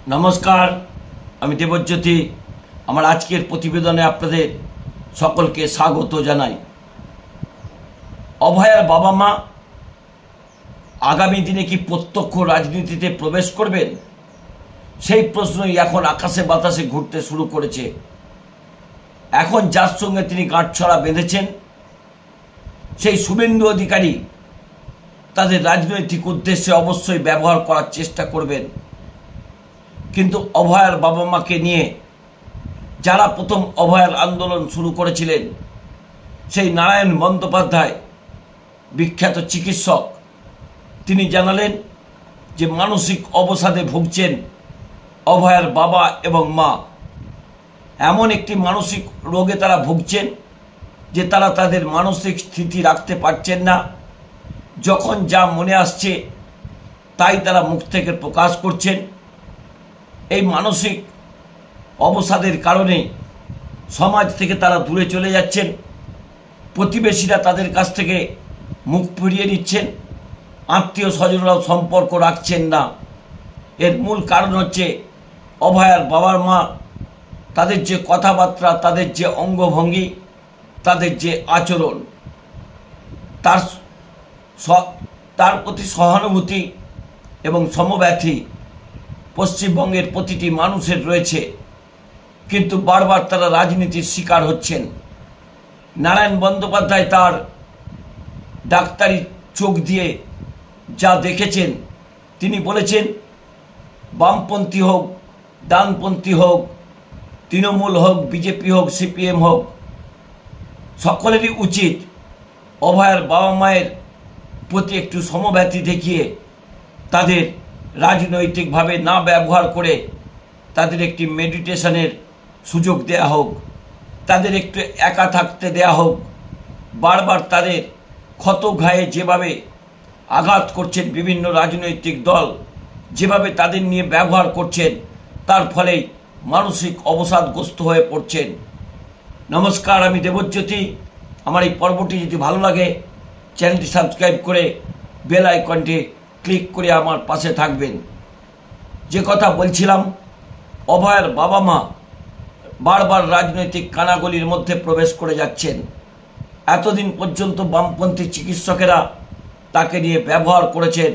নমস্কার, আমি দেবজ্যোতি। আমার আজকের প্রতিবেদনে আপনাদের সকলকে স্বাগত জানাই। অভয়ার বাবা মা আগামী দিনে কি প্রত্যক্ষ রাজনীতিতে প্রবেশ করবেন, সেই প্রশ্নই এখন আকাশে বাতাসে ঘুরতে শুরু করেছে। এখন যার সঙ্গে তিনি গাঁটছড়া বেঁধেছেন সেই শুভেন্দু অধিকারী তাদের রাজনৈতিক উদ্দেশ্যে অবশ্যই ব্যবহার করার চেষ্টা করবেন। কিন্তু অভয়ার বাবা মাকে নিয়ে যারা প্রথম অভয়ার আন্দোলন শুরু করেছিলেন, সেই নারায়ণ বন্দ্যোপাধ্যায় বিখ্যাত চিকিৎসক, তিনি জানালেন যে মানসিক অবসাদে ভুগছেন অভয়ার বাবা এবং মা। এমন একটি মানসিক রোগে তারা ভুগছেন যে তারা তাদের মানসিক স্থিতি রাখতে পারছেন না। যখন যা মনে আসছে তাই তারা মুখ থেকে প্রকাশ করছেন। এই মানসিক অবসাদের কারণে সমাজ থেকে তারা দূরে চলে যাচ্ছেন। প্রতিবেশীরা তাদের কাছ থেকে মুখ ফিরিয়ে নিচ্ছেন, আত্মীয় স্বজনরাও সম্পর্ক রাখছেন না। এর মূল কারণ হচ্ছে অভয়ার বাবার মা, তাদের যে কথাবার্তা, তাদের যে অঙ্গভঙ্গি, তাদের যে আচরণ, তার প্রতি সহানুভূতি এবং সমব্যথী পশ্চিমবঙ্গের প্রতিটি মানুষের রয়েছে। কিন্তু বারবার তারা রাজনীতির শিকার হচ্ছেন। নারায়ণ বন্দ্যোপাধ্যায় তার ডাক্তারি চোখ দিয়ে যা দেখেছেন, তিনি বলেছেন বামপন্থী হোক, ডানপন্থী হোক, তৃণমূল হোক, বিজেপি হোক, সিপিএম হোক, সকলেরই উচিত অভয়ার বাবা মায়ের প্রতি একটু সমব্যথী দেখিয়ে তাদের রাজনৈতিকভাবে না ব্যবহার করে তাদের একটি মেডিটেশনের সুযোগ দেয়া হোক, তাদের একটু একা থাকতে দেয়া হোক। বারবার তাদের ক্ষত ঘায়ে যেভাবে আঘাত করছেন বিভিন্ন রাজনৈতিক দল, যেভাবে তাদের নিয়ে ব্যবহার করছেন, তার ফলেই মানসিক অবসাদগ্রস্ত হয়ে পড়ছেন। নমস্কার, আমি দেবজ্যোতি। আমার এই পর্বটি যদি ভালো লাগে, চ্যানেলটি সাবস্ক্রাইব করে বেল আইকনটি ক্লিক করে আমার পাশে থাকবেন। যে কথা বলছিলাম, অভয়ার বাবা মা বারবার রাজনৈতিক কানাগলির মধ্যে প্রবেশ করে যাচ্ছেন। এতদিন পর্যন্ত বামপন্থী চিকিৎসকেরা তাকে নিয়ে ব্যবহার করেছেন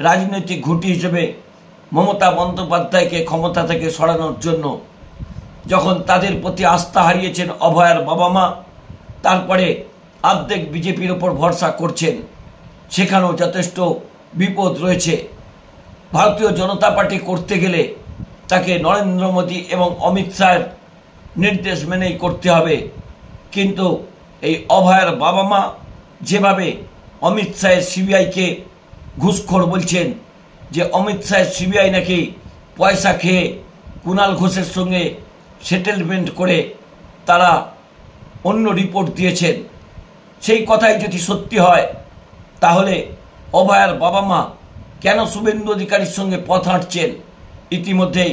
রাজনৈতিক ঘুঁটি হিসেবে মমতা বন্দ্যোপাধ্যায়কে ক্ষমতা থেকে সরানোর জন্য। যখন তাদের প্রতি আস্থা হারিয়েছেন অভয়ার বাবা মা, তারপরে অর্ধেক বিজেপির ওপর ভরসা করছেন। সেখানেও যথেষ্ট বিপদ রয়েছে। ভারতীয় জনতা পার্টি করতে গেলে তাকে নরেন্দ্র মোদী এবং অমিত শাহের নির্দেশ মেনেই করতে হবে। কিন্তু এই অভয়ার বাবা মা যেভাবে অমিত শাহের সিবিআইকে ঘুষখোর বলছেন, যে অমিত শাহের সিবিআই নাকি পয়সা খেয়ে কুণাল ঘোষের সঙ্গে সেটেলমেন্ট করে তারা অন্য রিপোর্ট দিয়েছেন, সেই কথাই যদি সত্যি হয়, তাহলে অভয়ার বাবা মা কেন শুভেন্দু অধিকারীর সঙ্গে পথ হাঁটছেন? ইতিমধ্যেই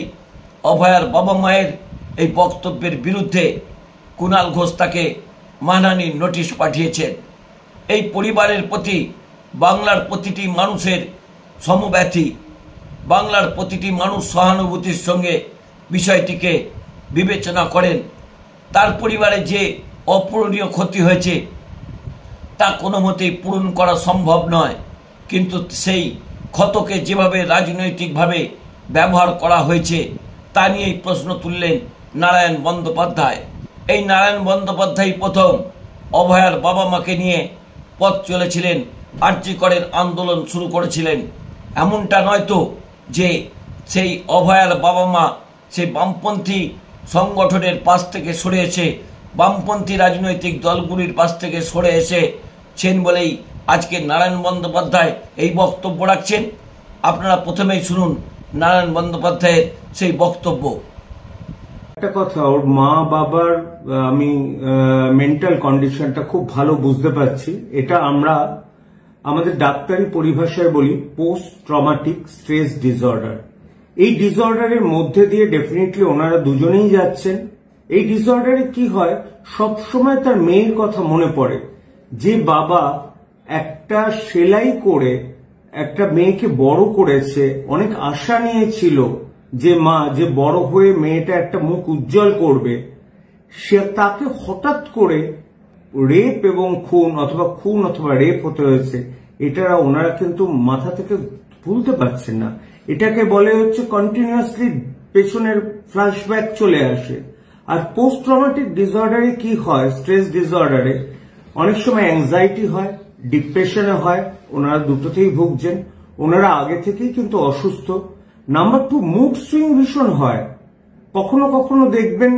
অভয়ার বাবা মায়ের এই বক্তব্যের বিরুদ্ধে কুণাল ঘোষ তাকে মানহানির নোটিশ পাঠিয়েছেন। এই পরিবারের প্রতি বাংলার প্রতিটি মানুষের সমব্যথী, বাংলার প্রতিটি মানুষ সহানুভূতির সঙ্গে বিষয়টিকে বিবেচনা করেন। তার পরিবারে যে অপূরণীয় ক্ষতি হয়েছে তা কোনো মতেই পূরণ করা সম্ভব নয়। কিন্তু সেই ক্ষতকে যেভাবে রাজনৈতিকভাবে ব্যবহার করা হয়েছে তা নিয়েই প্রশ্ন তুললেন নারায়ণ বন্দ্যোপাধ্যায়। এই নারায়ণ বন্দ্যোপাধ্যায় প্রথম অভয়ার বাবা মাকে নিয়ে পথ চলেছিলেন, আরজি করের আন্দোলন শুরু করেছিলেন। এমনটা নয়তো যে সেই অভয়ার বাবা মা সেই বামপন্থী সংগঠনের পাশ থেকে সরে এসে, বামপন্থী রাজনৈতিক দলগুলির পাশ থেকে সরে এসেছেন বলেই আজকে নারায়ণ বন্দ্যোপাধ্যায় এই বক্তব্য রাখছেন। আপনারা প্রথমেই শুনুন নারায়ণ বন্দ্যোপাধ্যায়ের সেই বক্তব্য। একটা কথা, ওর মা বাবার আমি মেন্টাল কন্ডিশনটা খুব ভালো বুঝতে পারছি। এটা আমরা আমাদের ডাক্তারি পরিভাষায় বলি পোস্ট ট্রমাটিক স্ট্রেস ডিসঅর্ডার। এই ডিসঅর্ডারের মধ্যে দিয়ে ডেফিনেটলি ওনারা দুজনেই যাচ্ছেন। এই ডিসঅর্ডারে কি হয়, সবসময় তার মেয়ের কথা মনে পড়ে। যে বাবা একটা সেলাই করে একটা মেয়েকে বড় করেছে, অনেক আশা নিয়েছিল, যে মা যে বড় হয়ে মেয়েটা একটা মুখ উজ্জ্বল করবে, সে তাকে হঠাৎ করে রেপ এবং খুন অথবা রেপ হতে হয়েছে, এটা ওনারা কিন্তু মাথা থেকে ভুলতে পারছেন না। এটাকে বলে হচ্ছে কন্টিনিউয়াসলি পেছনের ফ্ল্যাশব্যাক চলে আসে। আর পোস্ট ট্রমাটিক ডিসঅর্ডারে কি হয়, স্ট্রেস ডিসঅর্ডারে অনেক সময় অ্যাংজাইটি হয়, ডিপ্রেশনে হয়, ওনারা দুটোতেই ভুগছেন, ওনারা আগে থেকেই কিন্তু অসুস্থ। নাম্বার 2, মুড সুইং ভীষণ হয়। কখনো কখনো দেখবেন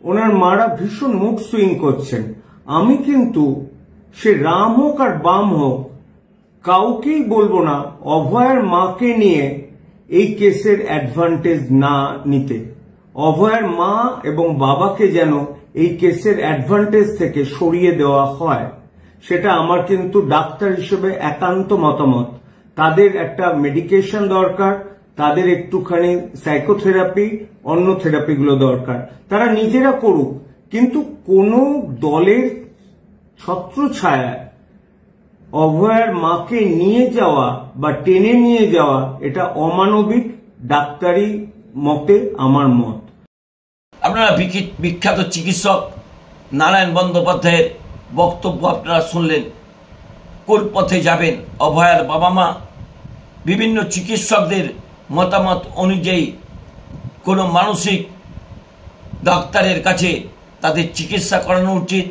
ওনার মারা ভীষণ মুড সুইং করছেন। আমি কিন্তু সে রাম হোক আর বাম হোক কাউকেই বলবো না অভয়ার মাকে নিয়ে এই কেসের অ্যাডভান্টেজ না নিতে। অভয়ার মা এবং বাবাকে যেন এই কেসের অ্যাডভান্টেজ থেকে সরিয়ে দেওয়া হয়, সেটা আমার কিন্তু ডাক্তার হিসেবে একান্ত মতামত। তাদের একটা মেডিকেশন দরকার, তাদের একটুখানি সাইকোথেরাপি, অন্য থেরাপিগুলো দরকার, তারা নিজেরা করুক, কিন্তু কোনো দলের ছত্রছায়ায় অভয়ার মাকে নিয়ে যাওয়া বা টেনে নিয়ে যাওয়া এটা অমানবিক, ডাক্তারি মতে আমার মত। আপনারা বিখ্যাত চিকিৎসক নারায়ণ বন্দ্যোপাধ্যায়ের বক্তব্য আপনারা শুনলেন। কোন পথে যাবেন অভয়ার বাবা মা? বিভিন্ন চিকিৎসকদের মতামত অনুযায়ী কোনো মানসিক ডাক্তারের কাছে তাদের চিকিৎসা করানো উচিত,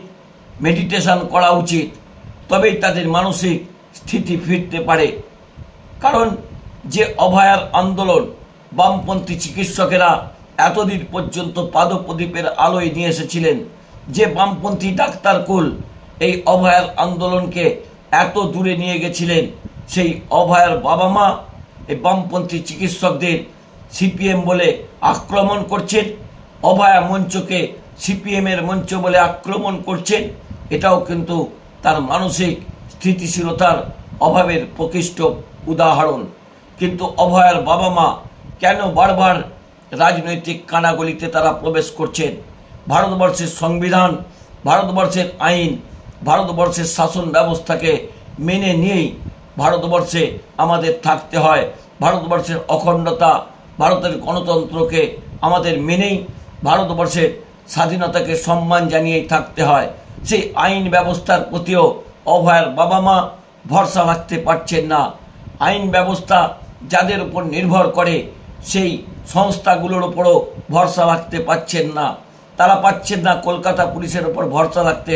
মেডিটেশন করা উচিত, তবেই তাদের মানসিক স্থিতি ফিরতে পারে। কারণ যে অভয়ার আন্দোলন বামপন্থী চিকিৎসকেরা এতদিন পর্যন্ত পাদপ্রদীপের আলোয় নিয়ে এসেছিলেন, যে বামপন্থী ডাক্তার কুল এই অভয়ার আন্দোলনকে এত দূরে নিয়ে গেছিলেন, সেই অভয়ার বাবা মা এই বামপন্থী চিকিৎসকদের সিপিএম বলে আক্রমণ করছেন, অভয়া মঞ্চকে সিপিএমের মঞ্চ বলে আক্রমণ করছেন। এটাও কিন্তু তার মানসিক স্থিতিশীলতার অভাবের প্রকৃষ্ট উদাহরণ। কিন্তু অভয়ার বাবা মা কেন বারবার রাজনৈতিক কানাগলিতে তারা প্রবেশ করছেন? ভারতবর্ষের সংবিধান, ভারতবর্ষের আইন, ভারতবর্ষের শাসন ব্যবস্থাকে মেনে নিয়েই ভারতবর্ষে আমাদের থাকতে হয়। ভারতবর্ষের অখণ্ডতা, ভারতের গণতন্ত্রকে আমাদের মেনেই ভারতবর্ষের স্বাধীনতাকে সম্মান জানিয়েই থাকতে হয়। সেই আইন ব্যবস্থার প্রতিও অভয়ার বাবা মা ভরসা রাখতে পারছেন না। আইন ব্যবস্থা যাদের উপর নির্ভর করে সেই সংস্থাগুলোর উপরও ভরসা রাখতে পারছেন না। তারা পাচ্ছেন না কলকাতা পুলিশের উপর ভরসা রাখতে,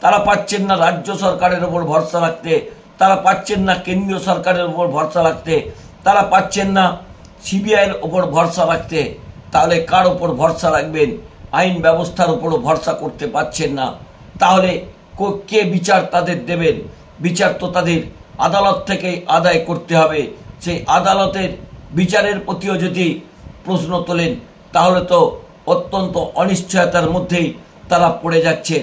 তারা পাচ্ছেন না রাজ্য সরকারের উপর ভরসা রাখতে, তারা পাচ্ছেন না কেন্দ্রীয় সরকারের উপর ভরসা রাখতে, তারা পাচ্ছেন না সিবিআইয়ের উপর ভরসা রাখতে। তাহলে কার উপর ভরসা রাখবেন? আইন ব্যবস্থার উপরও ভরসা করতে পারছেন না। তাহলে কে বিচার তাদের দেবেন? বিচার তো তাদের আদালত থেকেই আদায় করতে হবে। সেই আদালতের বিচারের প্রতিও যদি প্রশ্ন তোলেন তাহলে তো অত্যন্ত অনিশ্চয়তার মধ্যেই তারা পড়ে যাচ্ছেন।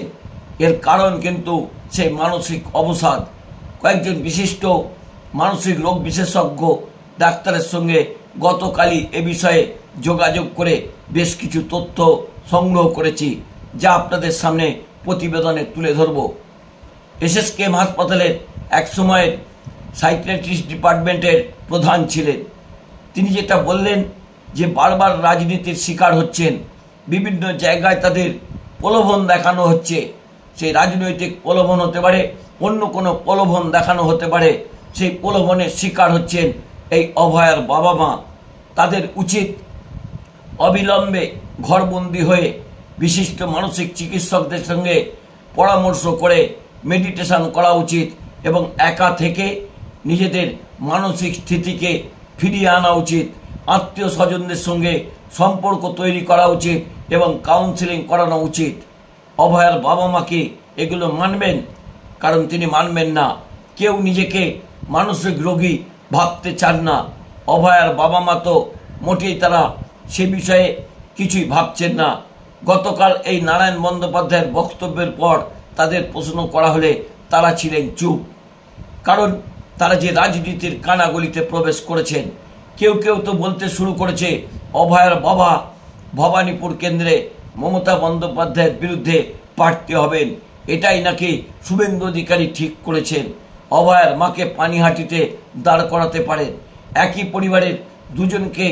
এর কারণ কিন্তু সেই মানসিক অবসাদ। কয়েকজন বিশিষ্ট মানসিক রোগ বিশেষজ্ঞ ডাক্তারের সঙ্গে গতকালই এ বিষয়ে যোগাযোগ করে বেশ কিছু তথ্য সংগ্রহ করেছি, যা আপনাদের সামনে প্রতিবেদনে তুলে ধরব। এসএসকেএম হাসপাতালের এক সময়ের সাইকিয়াট্রিস্ট ডিপার্টমেন্টের প্রধান ছিলেন। তিনি যেটা বললেন যে বারবার রাজনীতির শিকার হচ্ছেন, বিভিন্ন জায়গায় তাদের প্রলোভন দেখানো হচ্ছে। সেই রাজনৈতিক প্রলোভন হতে পারে, অন্য কোনো প্রলোভন দেখানো হতে পারে। সেই প্রলোভনের শিকার হচ্ছেন এই অভয়ার বাবা মা। তাদের উচিত অবিলম্বে ঘরবন্দি হয়ে বিশিষ্ট মানসিক চিকিৎসকদের সঙ্গে পরামর্শ করে মেডিটেশন করা উচিত এবং একা থেকে নিজেদের মানসিক স্থিতিকে ফিরিয়ে আনা উচিত। আত্মীয় স্বজনদের সঙ্গে সম্পর্ক তৈরি করা উচিত এবং কাউন্সেলিং করানো উচিত। অভয়ার বাবা মা কি এগুলো মানবেন? কারণ তিনি মানবেন না। কেউ নিজেকে মানসিক রোগী ভাবতে চান না। অভয়ার বাবা মা তো মোটেই তারা সে বিষয়ে কিছুই ভাবছেন না। গতকাল এই নারায়ণ বন্দ্যোপাধ্যায়ের বক্তব্যের পর তাদের প্রশ্ন করা হলে তারা ছিলেন চুপ। কারণ তারা যে রাজনীতির কানাগলিতে প্রবেশ করেছেন। কেউ কেউ তো বলতে শুরু করেছে অভয়ার বাবা ভবানীপুর কেন্দ্রে মমতা বন্দ্যোপাধ্যায়ের বিরুদ্ধে প্রার্থী হবেন। এটাই নাকি শুভেন্দু অধিকারী ঠিক করেছেন। অভয়ার মাকে পানিহাটিতে দাঁড় করাতে পারেন। একই পরিবারের দুজনকে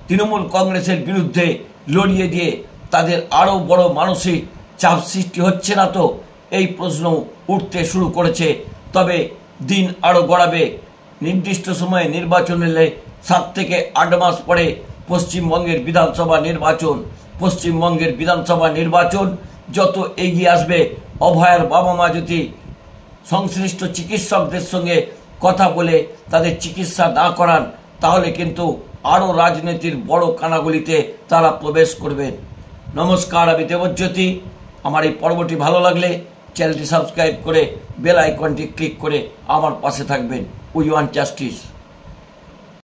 তৃণমূল কংগ্রেসের বিরুদ্ধে লড়িয়ে দিয়ে তাদের আরও বড় মানসিক চাপ সৃষ্টি হচ্ছে না তো, এই প্রশ্ন উঠতে শুরু করেছে। তবে দিন আরও গড়াবে। নির্দিষ্ট সময়ে নির্বাচন এলে 7 থেকে 8 মাস পরে পশ্চিমবঙ্গের বিধানসভা নির্বাচন। পশ্চিমবঙ্গের বিধানসভা নির্বাচন যত এগিয়ে আসবে, অভয়ার বাবা মা যদি সংশ্লিষ্ট চিকিৎসকদের সঙ্গে কথা বলে তাদের চিকিৎসা না করান, তাহলে কিন্তু আরও রাজনীতির বড় কানাগুলিতে তারা প্রবেশ করবেন। নমস্কার, আমি দেবজ্যোতি। আমার এই পর্বটি ভালো লাগলে চ্যানেলটি সাবস্ক্রাইব করে বেল আইকনটি ক্লিক করে আমার পাশে থাকবেন। We want justice.